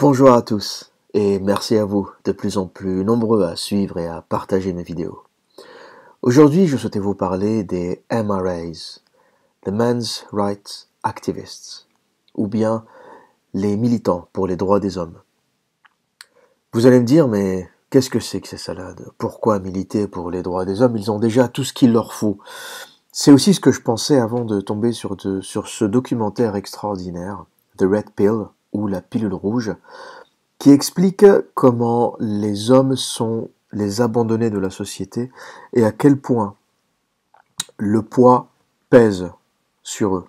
Bonjour à tous et merci à vous de plus en plus nombreux à suivre et à partager mes vidéos. Aujourd'hui, je souhaitais vous parler des MRAs, the Men's Rights Activists, ou bien les militants pour les droits des hommes. Vous allez me dire, mais qu'est-ce que c'est que ces salades? Pourquoi militer pour les droits des hommes? Ils ont déjà tout ce qu'il leur faut. C'est aussi ce que je pensais avant de tomber sur ce documentaire extraordinaire, The Red Pill, ou la pilule rouge, qui explique comment les hommes sont les abandonnés de la société et à quel point le poids pèse sur eux.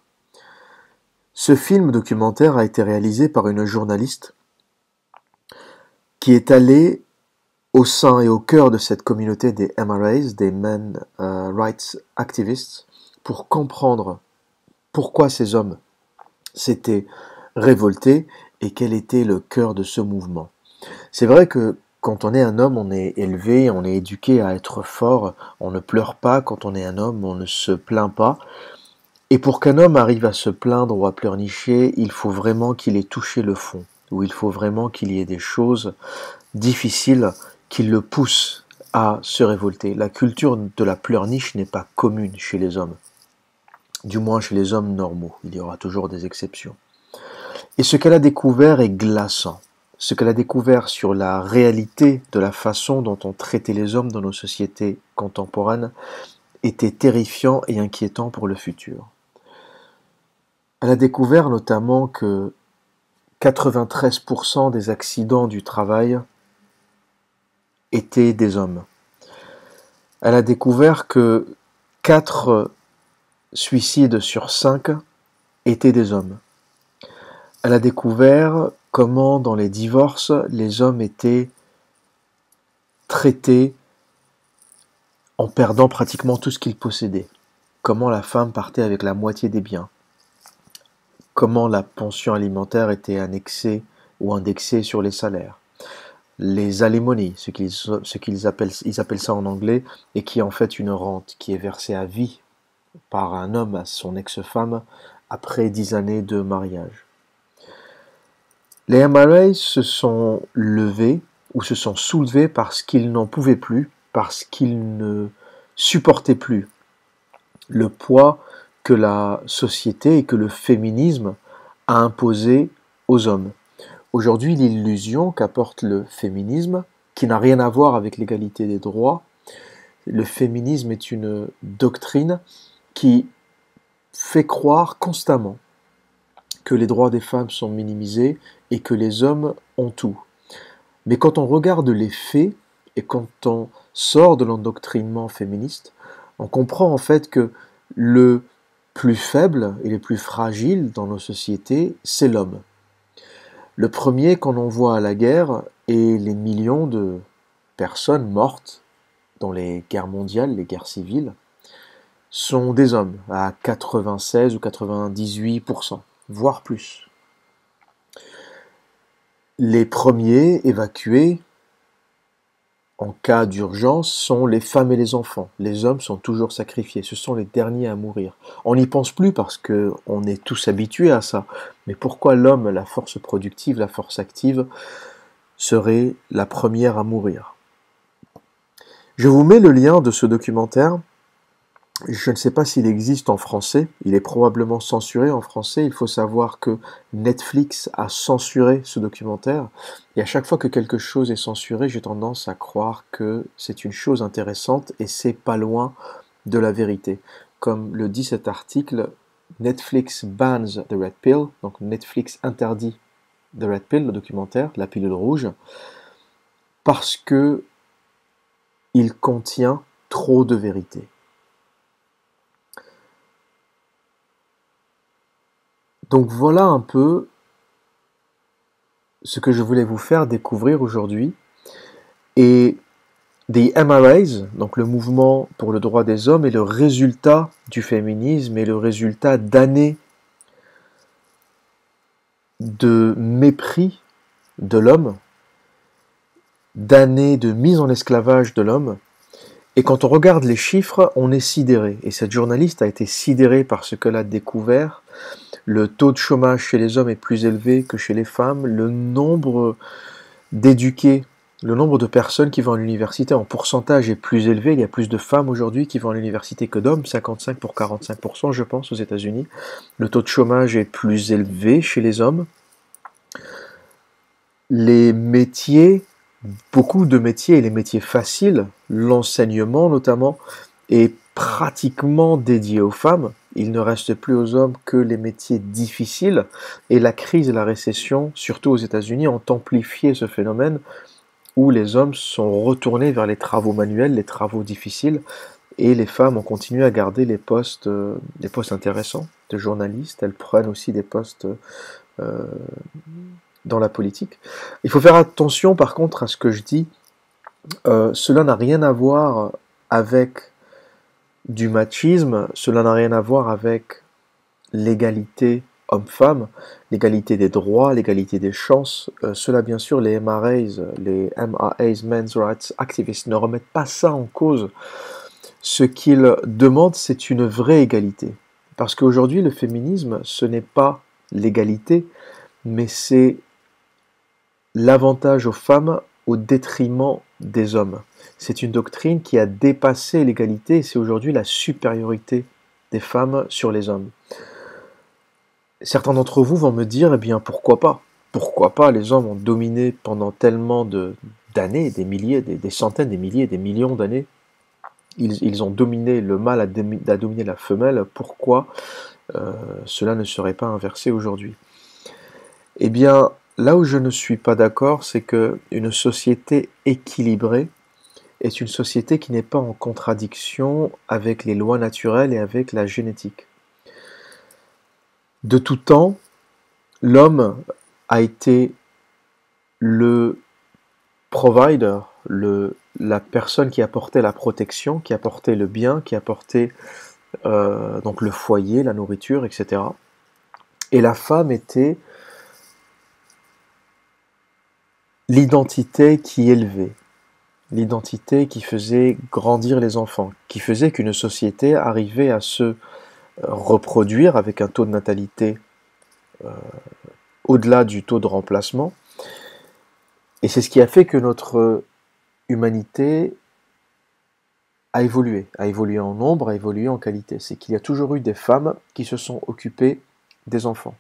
Ce film documentaire a été réalisé par une journaliste qui est allée au sein et au cœur de cette communauté des MRAs, des Men Rights Activists, pour comprendre pourquoi ces hommes s'étaient révoltés et quel était le cœur de ce mouvement. C'est vrai que quand on est un homme, on est élevé, on est éduqué à être fort, on ne pleure pas. Quand on est un homme, on ne se plaint pas. Et pour qu'un homme arrive à se plaindre ou à pleurnicher, il faut vraiment qu'il ait touché le fond, ou il faut vraiment qu'il y ait des choses difficiles qui le poussent à se révolter. La culture de la pleurniche n'est pas commune chez les hommes, du moins chez les hommes normaux. Il y aura toujours des exceptions. Et ce qu'elle a découvert est glaçant. Ce qu'elle a découvert sur la réalité de la façon dont on traitait les hommes dans nos sociétés contemporaines était terrifiant et inquiétant pour le futur. Elle a découvert notamment que 93% des accidents du travail étaient des hommes. Elle a découvert que 4 suicides sur 5 étaient des hommes. Elle a découvert comment dans les divorces, les hommes étaient traités en perdant pratiquement tout ce qu'ils possédaient. Comment la femme partait avec la moitié des biens. Comment la pension alimentaire était annexée ou indexée sur les salaires. Les alimonies, ils appellent ça en anglais, et qui est en fait une rente qui est versée à vie par un homme à son ex-femme après 10 années de mariage. Les MRA se sont levés ou se sont soulevés parce qu'ils n'en pouvaient plus, parce qu'ils ne supportaient plus le poids que la société et que le féminisme a imposé aux hommes. Aujourd'hui, l'illusion qu'apporte le féminisme, qui n'a rien à voir avec l'égalité des droits, le féminisme est une doctrine qui fait croire constamment que les droits des femmes sont minimisés et que les hommes ont tout. Mais quand on regarde les faits et quand on sort de l'endoctrinement féministe, on comprend en fait que le plus faible et le plus fragile dans nos sociétés, c'est l'homme. Le premier qu'on envoie à la guerre et les millions de personnes mortes dans les guerres mondiales, les guerres civiles, sont des hommes à 96 ou 98%. Voire plus. Les premiers évacués en cas d'urgence sont les femmes et les enfants. Les hommes sont toujours sacrifiés, ce sont les derniers à mourir. On n'y pense plus parce qu'on est tous habitués à ça. Mais pourquoi l'homme, la force productive, la force active, serait la première à mourir? Je vous mets le lien de ce documentaire. Je ne sais pas s'il existe en français, il est probablement censuré en français. Il faut savoir que Netflix a censuré ce documentaire. Et à chaque fois que quelque chose est censuré, j'ai tendance à croire que c'est une chose intéressante et c'est pas loin de la vérité. Comme le dit cet article, Netflix bans the Red Pill, donc Netflix interdit The Red Pill, le documentaire, la pilule rouge, parce que il contient trop de vérité. Donc voilà un peu ce que je voulais vous faire découvrir aujourd'hui. Et des MRAs, donc le mouvement pour le droit des hommes, est le résultat du féminisme et le résultat d'années de mépris de l'homme, d'années de mise en esclavage de l'homme. Et quand on regarde les chiffres, on est sidéré. Et cette journaliste a été sidérée par ce qu'elle a découvert. le taux de chômage chez les hommes est plus élevé que chez les femmes, le nombre d'éduqués, le nombre de personnes qui vont à l'université en pourcentage est plus élevé. Il y a plus de femmes aujourd'hui qui vont à l'université que d'hommes, 55 pour 45%, je pense, aux États-Unis. Le taux de chômage est plus élevé chez les hommes. Les métiers, beaucoup de métiers, et les métiers faciles, l'enseignement notamment, est pratiquement dédié aux femmes. Il ne reste plus aux hommes que les métiers difficiles. Et la crise et la récession, surtout aux États-Unis, ont amplifié ce phénomène où les hommes sont retournés vers les travaux manuels, les travaux difficiles, et les femmes ont continué à garder les postes intéressants de journalistes. Elles prennent aussi des postes euh, dans la politique. Il faut faire attention par contre à ce que je dis. Cela n'a rien à voir avec du machisme, cela n'a rien à voir avec l'égalité homme-femme, l'égalité des droits, l'égalité des chances. Cela, bien sûr, les MRAs, Men's Rights Activists, ne remettent pas ça en cause. Ce qu'ils demandent, c'est une vraie égalité. Parce qu'aujourd'hui, le féminisme, ce n'est pas l'égalité, mais c'est l'avantage aux femmes au détriment des hommes. C'est une doctrine qui a dépassé l'égalité et c'est aujourd'hui la supériorité des femmes sur les hommes. Certains d'entre vous vont me dire, eh bien, pourquoi pas? Pourquoi pas? Les hommes ont dominé pendant tellement d'années, des milliers, des centaines, des milliers, des millions d'années. Ils ont dominé, le mâle a dominé la femelle. Pourquoi cela ne serait pas inversé aujourd'hui? Eh bien, là où je ne suis pas d'accord, c'est qu'une société équilibrée est une société qui n'est pas en contradiction avec les lois naturelles et avec la génétique. De tout temps, l'homme a été le provider, la personne qui apportait la protection, qui apportait le bien, qui apportait donc le foyer, la nourriture, etc. Et la femme était l'identité qui élevait, l'identité qui faisait grandir les enfants, qui faisait qu'une société arrivait à se reproduire avec un taux de natalité au-delà du taux de remplacement. Et c'est ce qui a fait que notre humanité a évolué en nombre, a évolué en qualité. C'est qu'il y a toujours eu des femmes qui se sont occupées des enfants.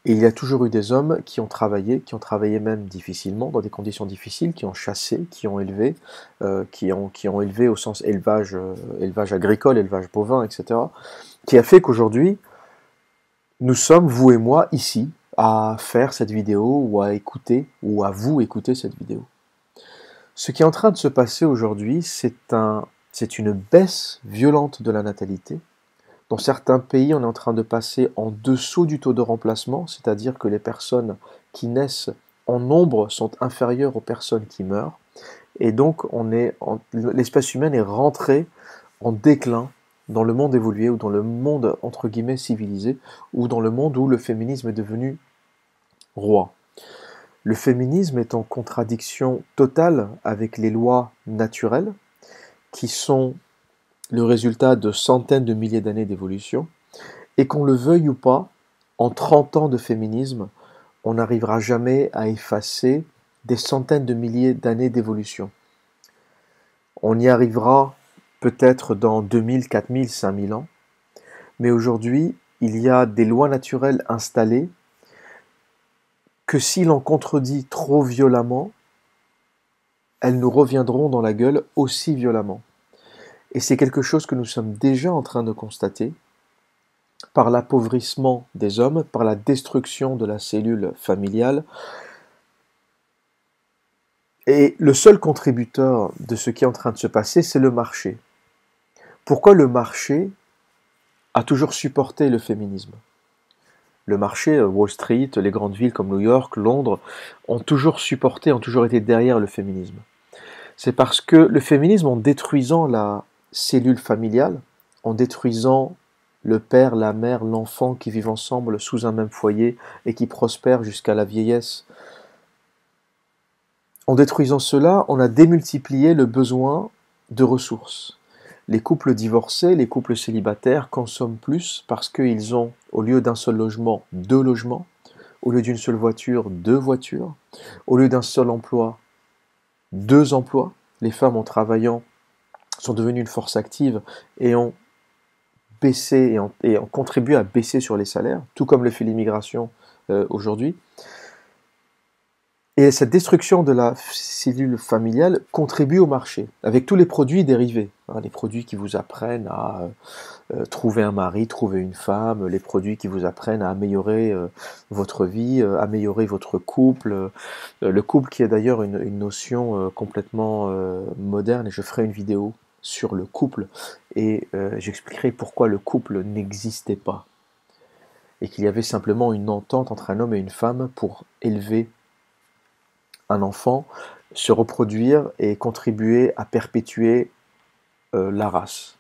Et il y a toujours eu des hommes qui ont travaillé même difficilement, dans des conditions difficiles, qui ont chassé, qui ont élevé, qui ont élevé au sens élevage, élevage agricole, élevage bovin, etc. Qui a fait qu'aujourd'hui, nous sommes, vous et moi, ici, à faire cette vidéo, ou à écouter, ou à vous écouter cette vidéo. Ce qui est en train de se passer aujourd'hui, c'est une baisse violente de la natalité. Dans certains pays, on est en train de passer en dessous du taux de remplacement, c'est-à-dire que les personnes qui naissent en nombre sont inférieures aux personnes qui meurent. Et donc, l'espèce humaine est rentrée en déclin dans le monde évolué, ou dans le monde, entre guillemets, civilisé, ou dans le monde où le féminisme est devenu roi. Le féminisme est en contradiction totale avec les lois naturelles, qui sont le résultat de centaines de milliers d'années d'évolution, et qu'on le veuille ou pas, en 30 ans de féminisme, on n'arrivera jamais à effacer des centaines de milliers d'années d'évolution. On y arrivera peut-être dans 2000, 4000, 5000 ans, mais aujourd'hui, il y a des lois naturelles installées que si l'on contredit trop violemment, elles nous reviendront dans la gueule aussi violemment. Et c'est quelque chose que nous sommes déjà en train de constater par l'appauvrissement des hommes, par la destruction de la cellule familiale. Et le seul contributeur de ce qui est en train de se passer, c'est le marché. Pourquoi le marché a toujours supporté le féminisme? Le marché, Wall Street, les grandes villes comme New York, Londres, ont toujours supporté, ont toujours été derrière le féminisme. C'est parce que le féminisme, en détruisant la cellule familiale, en détruisant le père, la mère, l'enfant qui vivent ensemble sous un même foyer et qui prospèrent jusqu'à la vieillesse, en détruisant cela, on a démultiplié le besoin de ressources. les couples divorcés, les couples célibataires consomment plus parce qu'ils ont, au lieu d'un seul logement, deux logements, au lieu d'une seule voiture, deux voitures, au lieu d'un seul emploi, deux emplois. Les femmes, en travaillant, sont devenues une force active et ont baissé et ont contribué à baisser sur les salaires, tout comme le fait l'immigration aujourd'hui. Et cette destruction de la cellule familiale contribue au marché, avec tous les produits dérivés, hein, les produits qui vous apprennent à trouver un mari, trouver une femme, les produits qui vous apprennent à améliorer votre vie, améliorer votre couple. Le couple qui est d'ailleurs une notion complètement moderne, et je ferai une vidéo sur le couple, et j'expliquerai pourquoi le couple n'existait pas, et qu'il y avait simplement une entente entre un homme et une femme pour élever un enfant, se reproduire et contribuer à perpétuer la race.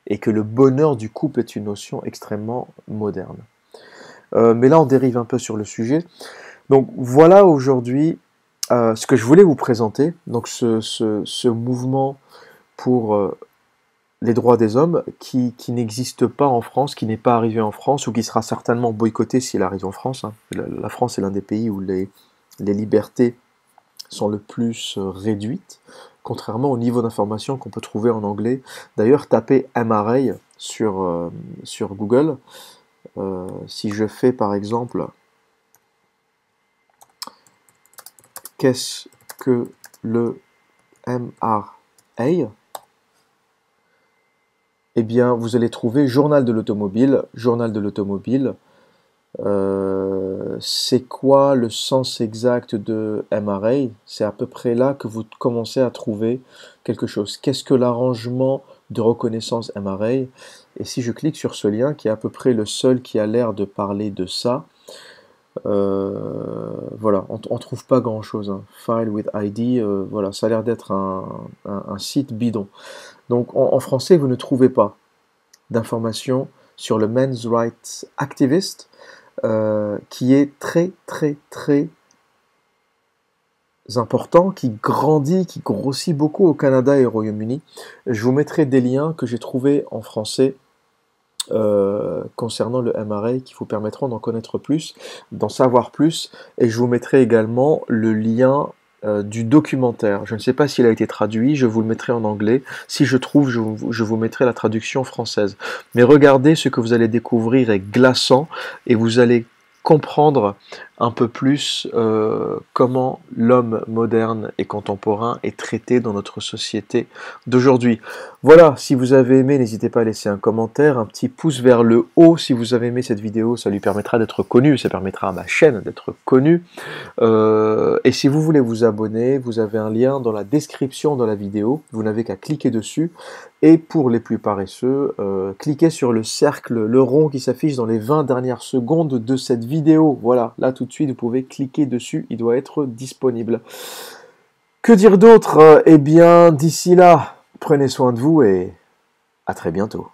Et que le bonheur du couple est une notion extrêmement moderne. Mais là, on dérive un peu sur le sujet. Donc voilà aujourd'hui ce que je voulais vous présenter. Donc ce mouvement pour les droits des hommes qui n'existe pas en France, qui n'est pas arrivé en France, ou qui sera certainement boycotté s'il arrive en France. Hein. La France est l'un des pays où les libertés sont le plus réduites, contrairement au niveau d'information qu'on peut trouver en anglais. D'ailleurs, tapez MRA sur Google. Si je fais par exemple « Qu'est-ce que le MRA ?» eh bien, vous allez trouver Journal de l'automobile. Journal de l'automobile. C'est quoi le sens exact de MRA? C'est à peu près là que vous commencez à trouver quelque chose. Qu'est-ce que l'arrangement de reconnaissance MRA? Et si je clique sur ce lien, qui est à peu près le seul qui a l'air de parler de ça, voilà, on trouve pas grand-chose. Hein. File with ID, voilà, ça a l'air d'être un site bidon. Donc en français, vous ne trouvez pas d'informations sur le Men's Rights Activist, qui est très important, qui grandit, qui grossit beaucoup au Canada et au Royaume-Uni. Je vous mettrai des liens que j'ai trouvés en français concernant le MRA qui vous permettront d'en connaître plus, d'en savoir plus, et je vous mettrai également le lien du documentaire. Je ne sais pas s'il a été traduit, je vous le mettrai en anglais. Si je trouve, je vous mettrai la traduction française. Mais regardez, ce que vous allez découvrir est glaçant, et vous allez comprendre un peu plus comment l'homme moderne et contemporain est traité dans notre société d'aujourd'hui. Voilà, si vous avez aimé, n'hésitez pas à laisser un commentaire, un petit pouce vers le haut si vous avez aimé cette vidéo, ça lui permettra d'être connu, ça permettra à ma chaîne d'être connue. Et si vous voulez vous abonner, vous avez un lien dans la description de la vidéo, vous n'avez qu'à cliquer dessus. Et pour les plus paresseux, cliquez sur le cercle, le rond qui s'affiche dans les 20 dernières secondes de cette vidéo. Voilà, là tout de suite, vous pouvez cliquer dessus, il doit être disponible. Que dire d'autre? Eh bien, d'ici là, prenez soin de vous et à très bientôt.